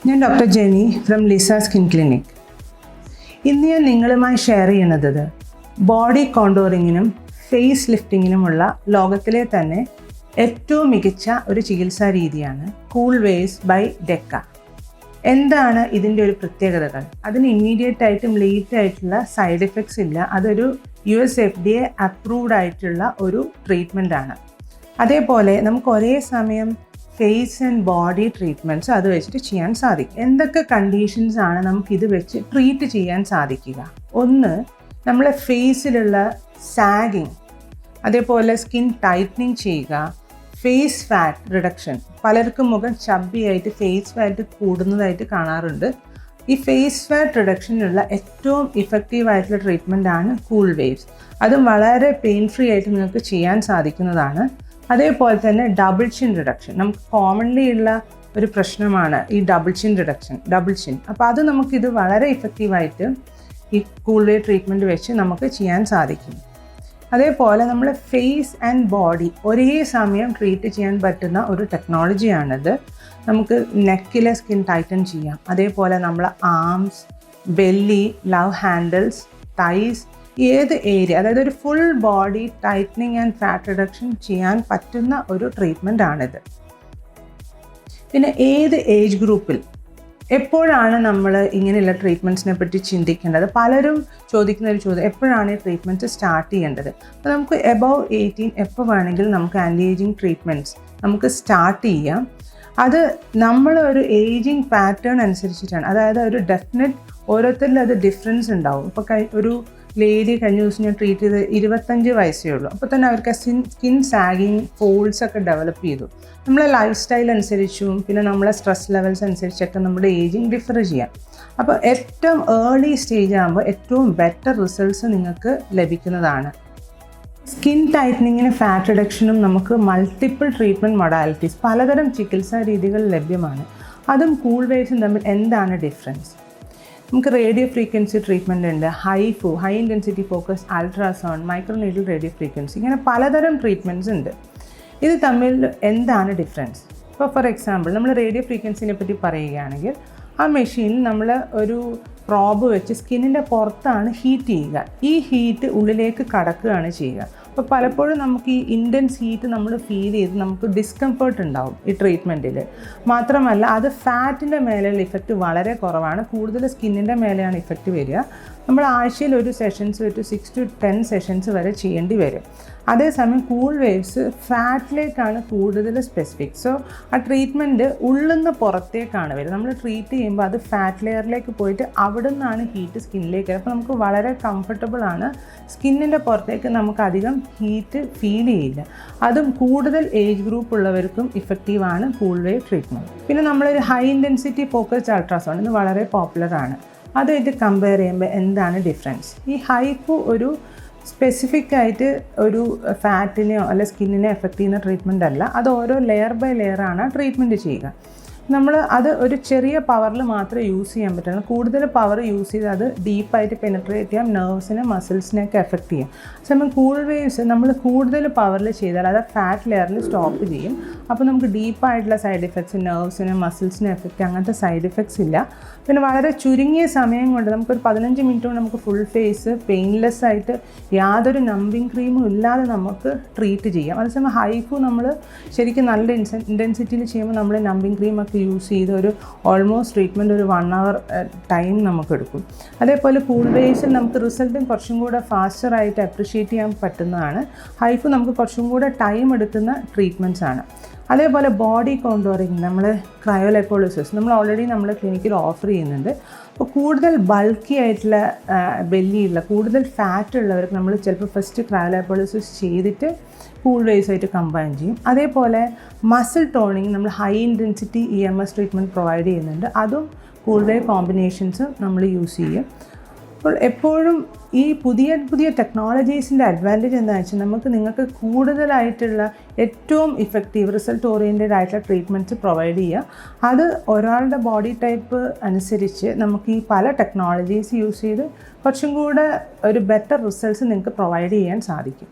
ഞാൻ doctor Jenny from Lisa skin clinic. ഇന്ന് ഞാൻ നിങ്ങളുമായി ഷെയർ ചെയ്യുന്നത് ബോഡി കോണ്ടോറിങ്ങിനും ഫേസ് ലിഫ്റ്റിങ്ങിനുമുള്ള ലോകത്തിലെ തന്നെ ഏറ്റവും മികച്ച ഒരു ചികിത്സാ രീതിയാണ് കൂൾ വേവ്സ് ബൈ ഡെക്ക. എന്താണ് ഇതിൻ്റെ ഒരു പ്രത്യേകതകൾ? അതിന് ഇമ്മീഡിയറ്റ് ആയിട്ടും ലേറ്റ് ആയിട്ടുള്ള സൈഡ് എഫക്ട്സ് ഇല്ല. അതൊരു US FDA അപ്രൂവ്ഡ് ആയിട്ടുള്ള ഒരു ട്രീറ്റ്മെൻ്റ് ആണ്. അതേപോലെ നമുക്ക് ഒരേ സമയം ഫേസ് ആൻഡ് ബോഡി ട്രീറ്റ്മെൻറ്റ്സ് അത് വെച്ചിട്ട് ചെയ്യാൻ സാധിക്കും. എന്തൊക്കെ കണ്ടീഷൻസ് ആണ് നമുക്കിത് വെച്ച് ട്രീറ്റ് ചെയ്യാൻ സാധിക്കുക? ഒന്ന്, നമ്മളെ ഫേസിലുള്ള സാഗിങ്, അതേപോലെ സ്കിൻ ടൈറ്റനിങ് ചെയ്യുക, ഫേസ് ഫാറ്റ് റിഡക്ഷൻ. പലർക്കും മുഖം ചബ്ബിയായിട്ട് ഫേസ് ഫാറ്റ് കൂടുന്നതായിട്ട് കാണാറുണ്ട്. ഈ ഫേസ് ഫാറ്റ് റിഡക്ഷനുള്ള ഏറ്റവും ഇഫക്റ്റീവ് ആയിട്ടുള്ള ട്രീറ്റ്മെൻ്റ് ആണ് കൂൾ വേവ്സ്. അതും വളരെ പെയിൻ ഫ്രീ ആയിട്ട് നിങ്ങൾക്ക് ചെയ്യാൻ സാധിക്കുന്നതാണ്. അതേപോലെ തന്നെ ഡബിൾ ചിൻ റിഡക്ഷൻ, നമുക്ക് കോമൺലി ഉള്ള ഒരു പ്രശ്നമാണ് ഈ ഡബിൾ ചിൻ. അപ്പോൾ അത് നമുക്കിത് വളരെ ഇഫക്റ്റീവായിട്ട് ഈ കൂൾ വേവ് ട്രീറ്റ്മെൻറ്റ് വെച്ച് നമുക്ക് ചെയ്യാൻ സാധിക്കും. അതേപോലെ നമ്മൾ ഫേസ് ആൻഡ് ബോഡി ഒരേ സമയം ട്രീറ്റ് ചെയ്യാൻ പറ്റുന്ന ഒരു ടെക്നോളജിയാണിത്. നമുക്ക് നെക്കിലെ സ്കിൻ ടൈറ്റൻ ചെയ്യാം. അതേപോലെ നമ്മൾ arms, belly, love handles, thighs, ഏത് ഏരിയ, അതായത് ഒരു full body tightening and fat reduction ചെയ്യാൻ പറ്റുന്ന ഒരു ട്രീറ്റ്മെൻ്റ് ആണിത്. പിന്നെ ഏത് ഏജ് ഗ്രൂപ്പിൽ എപ്പോഴാണ് നമ്മൾ ഇങ്ങനെയുള്ള ട്രീറ്റ്മെൻറ്റ്സിനെ പറ്റി ചിന്തിക്കേണ്ടത്? പലരും ചോദിക്കുന്ന ഒരു ചോദ്യം, എപ്പോഴാണ് ഈ ട്രീറ്റ്മെൻറ്റ് സ്റ്റാർട്ട് ചെയ്യേണ്ടത്? അപ്പോൾ നമുക്ക് എബവ് 18 എപ്പോൾ വേണമെങ്കിലും നമുക്ക് ആൻറ്റി ഏജിങ് ട്രീറ്റ്മെൻറ്റ്സ് നമുക്ക് സ്റ്റാർട്ട് ചെയ്യാം. അത് നമ്മൾ ഒരു ഏജിങ് പാറ്റേൺ അനുസരിച്ചിട്ടാണ്. അതായത് ഒരു ഡെഫിനറ്റ് ഓരോരുത്തരിലും അത് ഡിഫറൻസ് ഉണ്ടാവും. ഇപ്പോൾ ഒരു ലേഡി കഴിഞ്ഞ ദിവസം ഞാൻ ട്രീറ്റ് ചെയ്ത് 25 വയസ്സേ ഉള്ളൂ. അപ്പോൾ തന്നെ അവർക്ക് സ്കിൻ സാഗിങ്, ഫോൾഡ്സ് ഒക്കെ ഡെവലപ്പ് ചെയ്തു. നമ്മളെ ലൈഫ് സ്റ്റൈൽ അനുസരിച്ചും പിന്നെ നമ്മളെ സ്ട്രെസ് ലെവൽസ് അനുസരിച്ചൊക്കെ നമ്മുടെ ഏജിങ് ഡിഫർ ചെയ്യാം. അപ്പോൾ ഏറ്റവും ഏർലി സ്റ്റേജ് ആകുമ്പോൾ ഏറ്റവും ബെറ്റർ റിസൾട്ട്സ് നിങ്ങൾക്ക് ലഭിക്കുന്നതാണ്. സ്കിൻ ടൈറ്റനിങ്ങിനും ഫാറ്റ് റിഡക്ഷനും നമുക്ക് മൾട്ടിപ്പിൾ ട്രീറ്റ്മെൻറ്റ് മൊഡാലിറ്റീസ്, പലതരം ചികിത്സാ രീതികൾ ലഭ്യമാണ്. അതും കൂൾ വേവ്സും തമ്മിൽ എന്താണ് ഡിഫറൻസ്? നമുക്ക് റേഡിയോ ഫ്രീക്വൻസി ട്രീറ്റ്മെൻറ്റ് ഉണ്ട്, high intensity focus, ultrasound, microneedle radio frequency, ഇങ്ങനെ പലതരം ട്രീറ്റ്മെൻറ്റ്സ് ഉണ്ട്. ഇത് തമ്മിൽ എന്താണ് ഡിഫറൻസ്? ഇപ്പോൾ ഫോർ എക്സാമ്പിൾ നമ്മൾ റേഡിയോ ഫ്രീക്വൻസിനെ പറ്റി പറയുകയാണെങ്കിൽ, ആ മെഷീനിൽ നമ്മൾ ഒരു പ്രോബ് വെച്ച് സ്കിന്നിൻ്റെ പുറത്താണ് ഹീറ്റ് ചെയ്യുക. ഈ ഹീറ്റ് ഉള്ളിലേക്ക് കടക്കുകയാണ് ചെയ്യുക. അപ്പോൾ പലപ്പോഴും നമുക്ക് ഈ ഇൻറ്റൻസ് ഹീറ്റ് നമ്മൾ ഫീൽ ചെയ്ത് നമുക്ക് ഡിസ്കംഫേർട്ട് ഉണ്ടാവും ഈ ട്രീറ്റ്മെൻറ്റിൽ. മാത്രമല്ല അത് ഫാറ്റിൻ്റെ മേലെയുള്ള ഇഫക്റ്റ് വളരെ കുറവാണ്, കൂടുതൽ സ്കിന്നിൻ്റെ മേലെയാണ് ഇഫക്റ്റ് വരിക. നമ്മൾ ആഴ്ചയിൽ ഒരു സെഷൻസ് ഒരു 6 to 10 സെഷൻസ് വരെ ചെയ്യേണ്ടി വരും. അതേസമയം കൂൾ വേവ്സ് ഫാറ്റിലേക്കാണ് കൂടുതൽ സ്പെസിഫിക്. സോ ആ ട്രീറ്റ്മെൻറ്റ് ഉള്ളിൽ നിന്ന് പുറത്തേക്കാണ് വരിക. നമ്മൾ ട്രീറ്റ് ചെയ്യുമ്പോൾ അത് ഫാറ്റ് ലെയറിലേക്ക് പോയിട്ട് അവിടെ നിന്നാണ് ഹീറ്റ് സ്കിന്നിലേക്ക്. അപ്പോൾ നമുക്ക് വളരെ കംഫർട്ടബിളാണ്. സ്കിന്നിൻ്റെ പുറത്തേക്ക് നമുക്ക് അധികം ഹീറ്റ് ഫീൽ ചെയ്യില്ല. അതും കൂടുതൽ ഏജ് ഗ്രൂപ്പ് ഉള്ളവർക്കും ഇഫക്റ്റീവാണ് കൂൾ വേവ് ട്രീറ്റ്മെൻറ്റ്. പിന്നെ നമ്മളൊരു ഹൈ ഇൻറ്റൻസിറ്റി ഫോക്കസ്ഡ് അൾട്രാസൗണ്ട് ഇന്ന് വളരെ പോപ്പുലറാണ്. അതായിട്ട് കമ്പയർ ചെയ്യുമ്പോൾ എന്താണ് ഡിഫറൻസ്? ഈ ഹൈപ്പ് ഒരു സ്പെസിഫിക് ആയിട്ട് ഒരു ഫാറ്റിനെയോ അല്ല സ്കിന്നിനെ എഫക്റ്റ് ചെയ്യുന്ന ട്രീറ്റ്മെൻ്റ് അല്ല. അത് ഓരോ ലെയർ ബൈ ലെയറാണ് ട്രീറ്റ്മെൻറ്റ് ചെയ്യുക. നമ്മൾ അത് ഒരു ചെറിയ പവറിൽ മാത്രമേ യൂസ് ചെയ്യാൻ പറ്റുള്ളൂ. കൂടുതൽ പവർ യൂസ് ചെയ്ത് അത് ഡീപ്പായിട്ട് പെനിട്രേറ്റ് ചെയ്യാം, നെർവ്സിനെ മസിൽസിനെയൊക്കെ എഫക്റ്റ് ചെയ്യും. സമയം കൂൾ വേവ്സ് നമ്മൾ കൂടുതൽ പവറിൽ ചെയ്താൽ അത് ഫാറ്റ് ലെയറിൽ സ്റ്റോപ്പ് ചെയ്യും. അപ്പോൾ നമുക്ക് ഡീപ്പായിട്ടുള്ള സൈഡ് എഫക്ട്സ്, നെർവ്സിനെ മസിൽസിനെ എഫക്റ്റ്, അങ്ങനത്തെ സൈഡ് എഫക്ട്സ് ഇല്ല. പിന്നെ വളരെ ചുരുങ്ങിയ സമയം കൊണ്ട് നമുക്കൊരു 15 മിനിറ്റ് കൊണ്ട് നമുക്ക് ഫുൾ ഫേസ് പെയിൻലെസ് ആയിട്ട് യാതൊരു നമ്പിങ് ക്രീമും ഇല്ലാതെ നമുക്ക് ട്രീറ്റ് ചെയ്യാം. അതേസമയം ഹൈഫു നമ്മൾ ശരിക്കും നല്ല ഇൻറ്റൻസിറ്റിയിൽ ചെയ്യുമ്പോൾ നമ്മൾ നമ്പിങ് ക്രീമൊക്കെ യൂസ് ചെയ്ത് ഒരു ഓൾമോസ്റ്റ് ട്രീറ്റ്മെൻറ്റ് ഒരു 1 hour ടൈം നമുക്കെടുക്കും. അതേപോലെ കൂൾ വേവ്സിൽ നമുക്ക് റിസൾട്ടും കുറച്ചും കൂടെ ഫാസ്റ്ററായിട്ട് അപ്രിഷ്യേറ്റ് ചെയ്യാൻ പറ്റുന്നതാണ്. ഹൈഫു നമുക്ക് കുറച്ചും കൂടെ ടൈം എടുക്കുന്ന ട്രീറ്റ്മെൻറ്റ്സ് ആണ്. അതേപോലെ ബോഡി കോണ്ടോറിങ്, നമ്മൾ ക്രയോലൈപ്പോളിസിസ് നമ്മൾ ഓൾറെഡി നമ്മൾ ക്ലിനിക്കിൽ ഓഫർ ചെയ്യുന്നുണ്ട്. അപ്പോൾ കൂടുതൽ ബൾക്കി ആയിട്ടുള്ള ബെല്ലിയുള്ള കൂടുതൽ ഫാറ്റ് ഉള്ളവർക്ക് നമ്മൾ ചിലപ്പോൾ ഫസ്റ്റ് ക്രയോലൈപ്പോളിസിസ് ചെയ്തിട്ട് കൂൾ വേവ്സ് ആയിട്ട് കമ്പൈൻ ചെയ്യും. അതേപോലെ മസിൽ ടോണിങ് നമ്മൾ high intensity EMS treatment provide ചെയ്യുന്നുണ്ട്. അതും കൂൾ വേവ് കോമ്പിനേഷൻസ് നമ്മൾ യൂസ് ചെയ്യും. അപ്പോൾ എപ്പോഴും ഈ പുതിയ ടെക്നോളജീസിൻ്റെ അഡ്വാൻറ്റേജ് എന്താണെന്ന് വെച്ചാൽ നിങ്ങൾക്ക് കൂടുതലായിട്ടുള്ള ഏറ്റവും ഇഫക്റ്റീവ് റിസൾട്ട് ഓറിയൻറ്റഡ് ആയിട്ടുള്ള ട്രീറ്റ്മെൻറ്റ്സ് പ്രൊവൈഡ് ചെയ്യുക. അത് ഒരാളുടെ ബോഡി ടൈപ്പ് അനുസരിച്ച് നമുക്ക് ഈ പല ടെക്നോളജീസ് യൂസ് ചെയ്ത് കുറച്ചും കൂടെ ഒരു ബെറ്റർ റിസൾട്ട്സ് നിങ്ങൾക്ക് പ്രൊവൈഡ് ചെയ്യാൻ സാധിക്കും.